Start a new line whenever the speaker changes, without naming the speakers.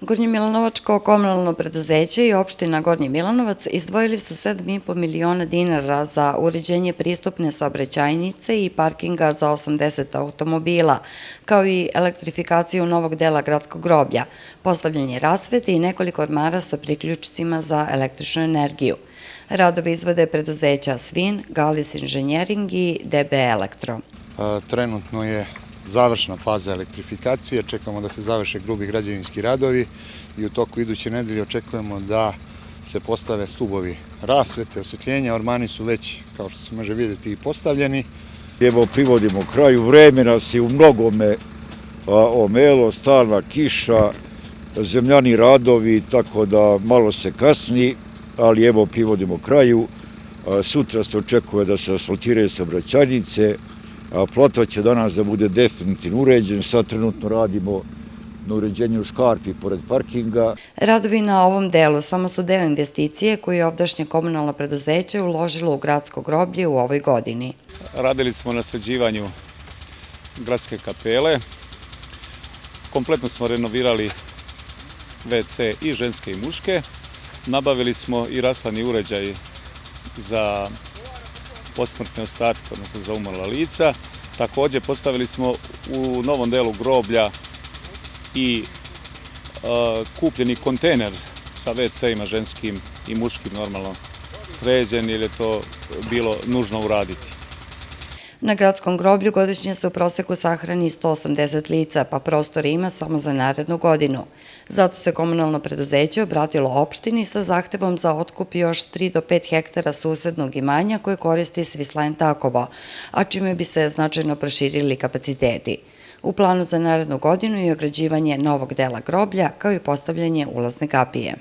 Gornjemilanovačko komunalno preduzeće i opština Gornji Milanovac izdvojili su 7,5 miliona dinara za uređenje pristupne saobraćajnice i parkinga za 80 automobila, kao i elektrifikaciju novog dela gradskog groblja, postavljanje rasvete i nekoliko ormara sa priključcima za električnu energiju. Radovi izvode preduzeća Svin, Galis Inženjering i DB Elektro.
Trenutno je završna faza elektrifikacije, čekamo da se završe grubi građevinski radovi i u toku iduće nedelje očekujemo da se postave stubovi rasvete, osvetljenja, ormani su već, kao što se može vidjeti, i postavljeni.
Evo, privodimo kraju, vreme nas je u mnogome omelo, stalna kiša, zemljani radovi, tako da malo se kasni, ali evo, privodimo kraju. Sutra se očekuje da se asfaltiraju saobraćajnice, Ploto će danas da bude definitivno uređen, sad trenutno radimo na uređenju škarpi pored parkinga.
Radovi na ovom delu samo su deo investicije koju je ovdašnje komunalno preduzeće uložilo u gradsko groblje u ovoj godini.
Radili smo na sređivanju gradske kapele, kompletno smo renovirali WC i ženske i muške, nabavili smo i rashladni uređaj za posmrtne ostatke, odnosno za umrla lica. Također postavili smo u novom delu groblja i kupljeni kontejner sa WC-ima ženskim i muškim normalno sređen, jer je to bilo nužno uraditi.
Na gradskom groblju godišnje se u proseku sahrani 180 lica, pa prostora ima samo za narednu godinu. Zato se komunalno preduzeće obratilo opštini sa zahtevom za otkup još 3 do 5 hektara susednog imanja koje koristi Svislajen Takovo, a čime bi se značajno proširili kapaciteti. U planu za narednu godinu je ograđivanje novog dela groblja, kao i postavljanje ulazne kapije.